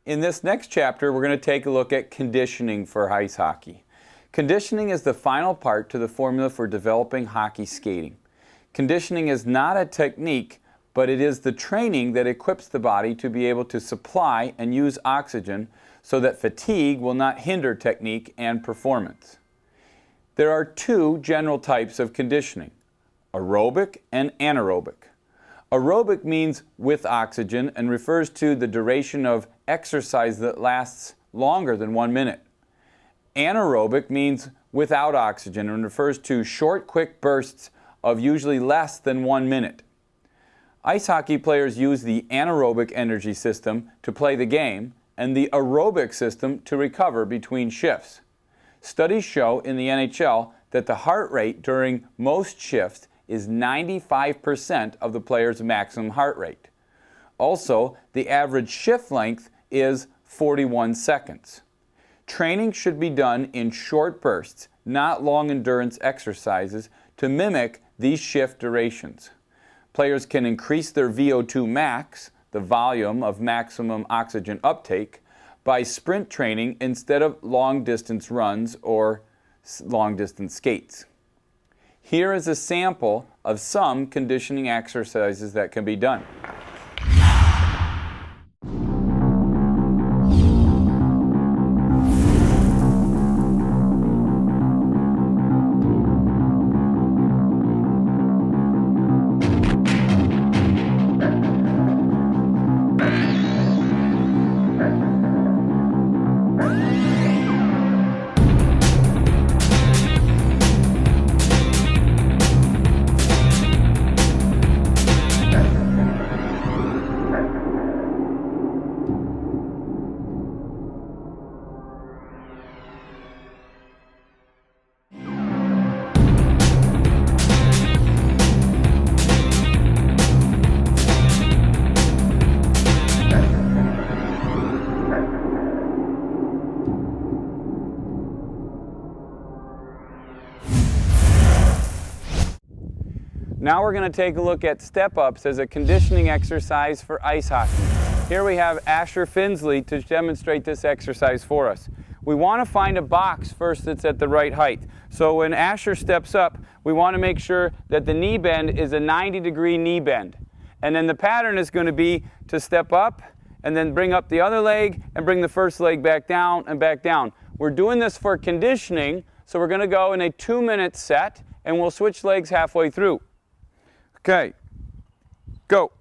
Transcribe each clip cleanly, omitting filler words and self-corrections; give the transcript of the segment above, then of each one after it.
In this next chapter, we're going to take a look at conditioning for ice hockey. Conditioning is the final part to the formula for developing hockey skating. Conditioning is not a technique, but it is the training that equips the body to be able to supply and use oxygen so that fatigue will not hinder technique and performance. There are two general types of conditioning, aerobic and anaerobic. Aerobic means with oxygen and refers to the duration of exercise that lasts longer than 1 minute. Anaerobic means without oxygen and refers to short, quick bursts of usually less than 1 minute. Ice hockey players use the anaerobic energy system to play the game and the aerobic system to recover between shifts. Studies show in the NHL that the heart rate during most shifts is 95% of the player's maximum heart rate. Also, the average shift length is 41 seconds. Training should be done in short bursts, not long endurance exercises, to mimic these shift durations. Players can increase their VO2 max, the volume of maximum oxygen uptake, by sprint training instead of long-distance runs or long-distance skates. Here is a sample of some conditioning exercises that can be done. Now we're going to take a look at step-ups as a conditioning exercise for ice hockey. Here we have Asher Finsley to demonstrate this exercise for us. We want to find a box first that's at the right height. So when Asher steps up, we want to make sure that the knee bend is a 90-degree knee bend. And then the pattern is going to be to step up and then bring up the other leg and bring the first leg back down and back down. We're doing this for conditioning, so we're going to go in a 2-minute set and we'll switch legs halfway through. Okay, go.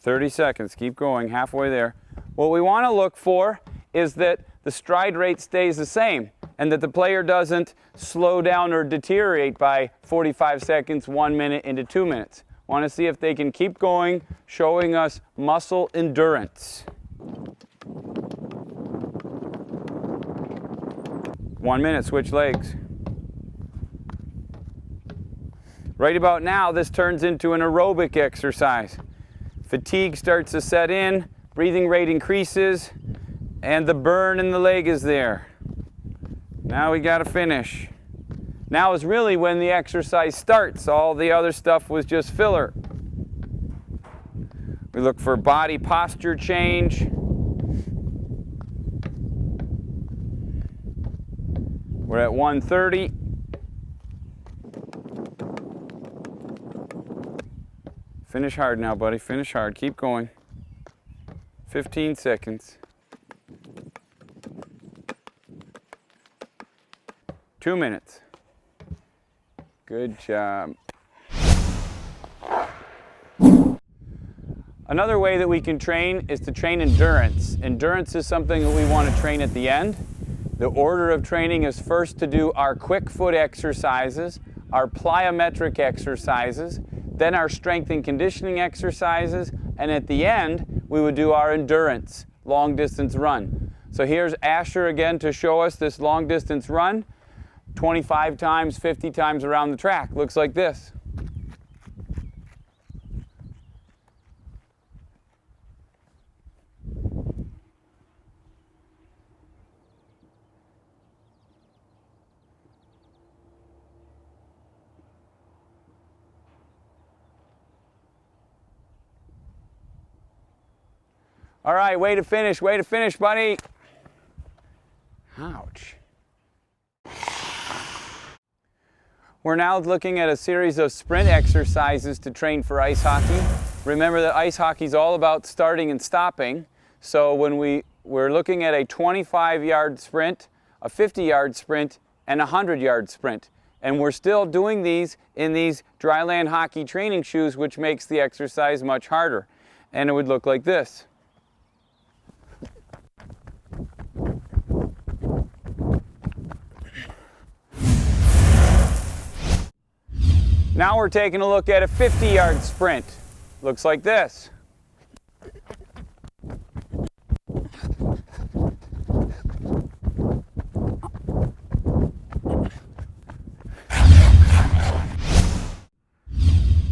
"30 seconds, keep going, halfway there. What we want to look for is that the stride rate stays the same and that the player doesn't slow down or deteriorate by 45 seconds, 1 minute into 2 minutes. Want to see if they can keep going, showing us muscle endurance. 1 minute, switch legs. Right about now, this turns into an aerobic exercise. Fatigue starts to set in, breathing rate increases, and the burn in the leg is there. Now we got to finish. Now is really when the exercise starts. All the other stuff was just filler. We look for body posture change. We're at 1:30. Finish hard now, buddy. Finish hard. Keep going. 15 seconds. 2 minutes. Good job. Another way that we can train is to train endurance. Endurance is something that we want to train at the end. The order of training is first to do our quick foot exercises, our plyometric exercises, then our strength and conditioning exercises, and at the end, we would do our endurance, long distance run. So here's Asher again to show us this long distance run. 25 times, 50 times around the track. Looks like this. All right, way to finish, buddy. Ouch. We're now looking at a series of sprint exercises to train for ice hockey. Remember that ice hockey is all about starting and stopping. So when we're looking at a 25-yard sprint, a 50-yard sprint, and a 100-yard sprint. And we're still doing these in these dryland hockey training shoes, which makes the exercise much harder. And it would look like this. Now we're taking a look at a 50-yard sprint. Looks like this.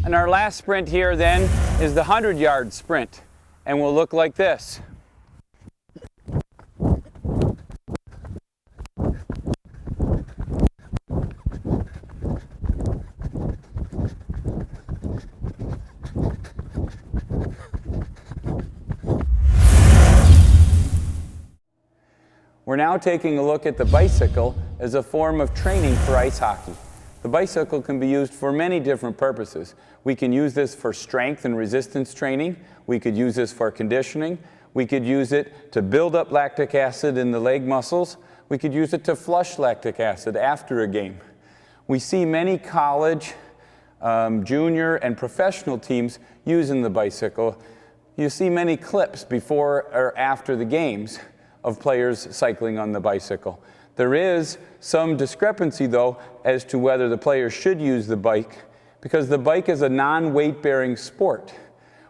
And our last sprint here then is the 100-yard sprint, and will look like this. We're now taking a look at the bicycle as a form of training for ice hockey. The bicycle can be used for many different purposes. We can use this for strength and resistance training. We could use this for conditioning. We could use it to build up lactic acid in the leg muscles. We could use it to flush lactic acid after a game. We see many college, junior, and professional teams using the bicycle. You see many clips before or after the games of players cycling on the bicycle. There is some discrepancy, though, as to whether the players should use the bike, because the bike is a non-weight-bearing sport,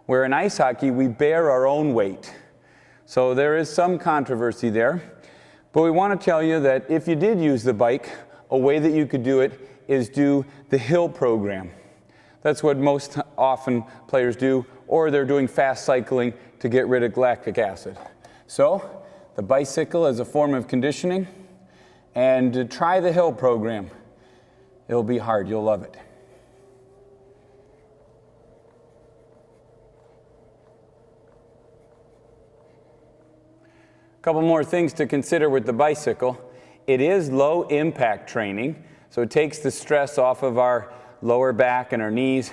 where in ice hockey we bear our own weight. So there is some controversy there. But we want to tell you that if you did use the bike, a way that you could do it is do the hill program. That's what most often players do, or they're doing fast cycling to get rid of lactic acid. So the bicycle is a form of conditioning, and try the hill program. It'll be hard, you'll love it. A couple more things to consider with the bicycle. It is low impact training, so it takes the stress off of our lower back and our knees,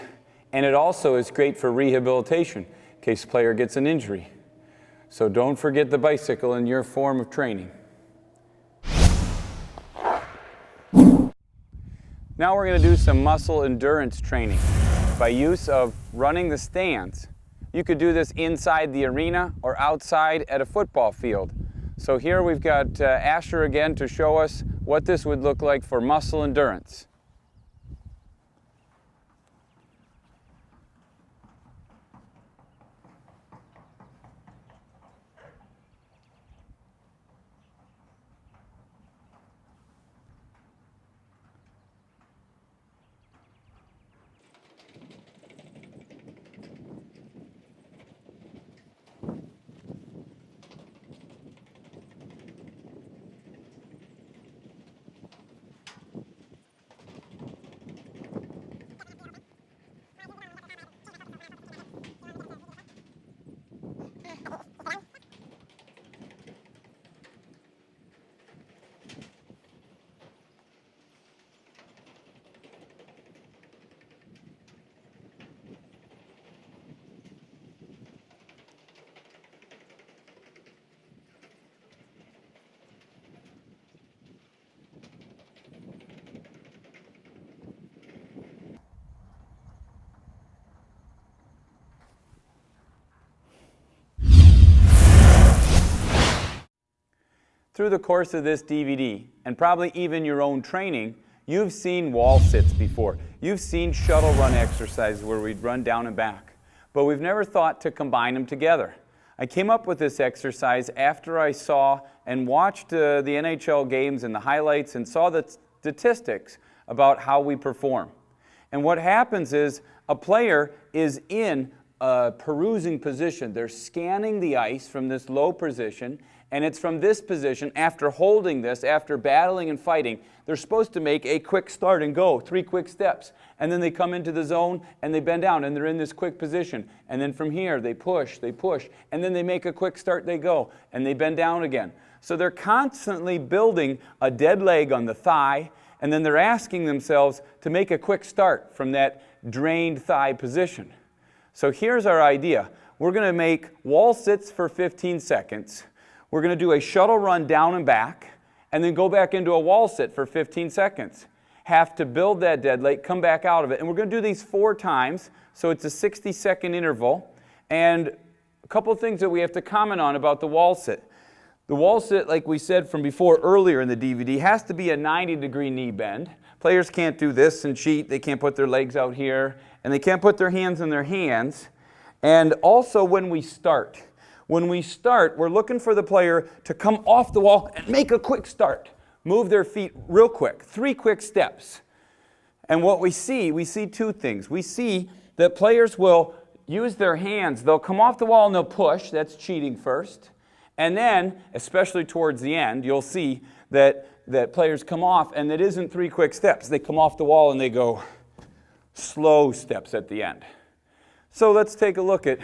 and it also is great for rehabilitation in case a player gets an injury. So don't forget the bicycle in your form of training. Now we're going to do some muscle endurance training by use of running the stands. You could do this inside the arena or outside at a football field. So here we've got Asher again to show us what this would look like for muscle endurance. Through the course of this DVD, and probably even your own training, you've seen wall sits before. You've seen shuttle run exercises where we'd run down and back. But we've never thought to combine them together. I came up with this exercise after I saw and watched the NHL games and the highlights and saw the statistics about how we perform. And what happens is a player is in a perusing position. They're scanning the ice from this low position, and it's from this position, after holding this, after battling and fighting, they're supposed to make a quick start and go, 3 quick steps. And then they come into the zone and they bend down and they're in this quick position. And then from here they push, and then they make a quick start, they go, and they bend down again. So they're constantly building a dead leg on the thigh, and then they're asking themselves to make a quick start from that drained thigh position. So here's our idea. We're going to make wall sits for 15 seconds. We're going to do a shuttle run down and back, and then go back into a wall sit for 15 seconds. Have to build that dead leg, come back out of it. And we're going to do these 4 times, so it's a 60-second interval. And a couple of things that we have to comment on about the wall sit. The wall sit, like we said from before earlier in the DVD, has to be a 90-degree knee bend. Players can't do this and cheat. They can't put their legs out here, and they can't put their hands in their hands. And also when we start, we're looking for the player to come off the wall and make a quick start. Move their feet real quick, 3 quick steps. And what we see 2 things. We see that players will use their hands. They'll come off the wall and they'll push. That's cheating first. And then, especially towards the end, you'll see that players come off, and it isn't 3 quick steps. They come off the wall and they go slow steps at the end. So let's take a look at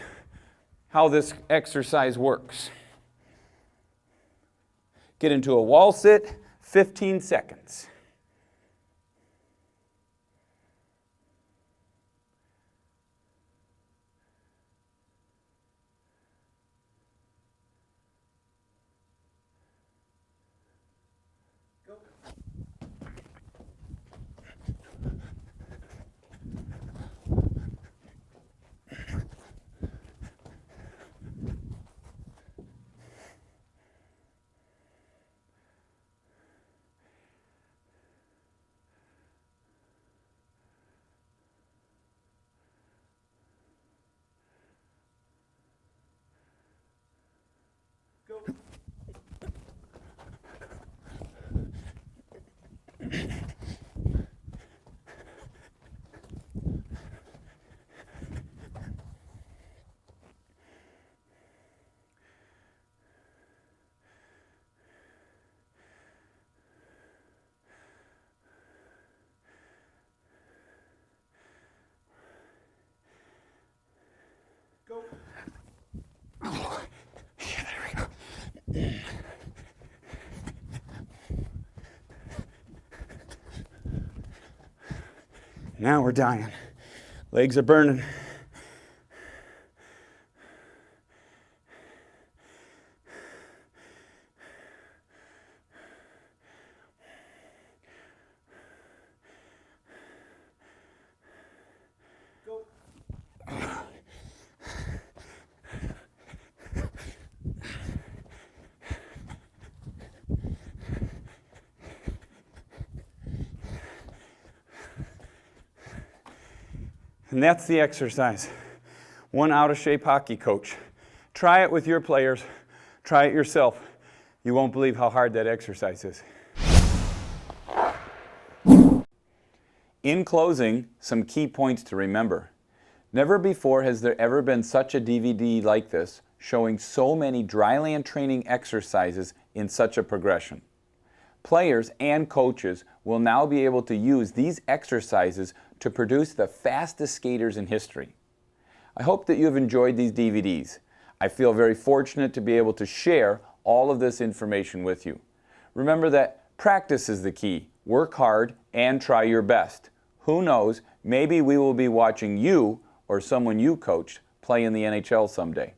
how this exercise works. Get into a wall sit, 15 seconds. Go. Go. Oh, yeah, there we go. Now we're dying. Legs are burning. Go. And that's the exercise. One out-of-shape hockey coach. Try it with your players. Try it yourself. You won't believe how hard that exercise is. In closing, some key points to remember. Never before has there ever been such a DVD like this, showing so many dryland training exercises in such a progression. Players and coaches will now be able to use these exercises to produce the fastest skaters in history. I hope that you have enjoyed these DVDs. I feel very fortunate to be able to share all of this information with you. Remember that practice is the key. Work hard and try your best. Who knows, maybe we will be watching you or someone you coached play in the NHL someday.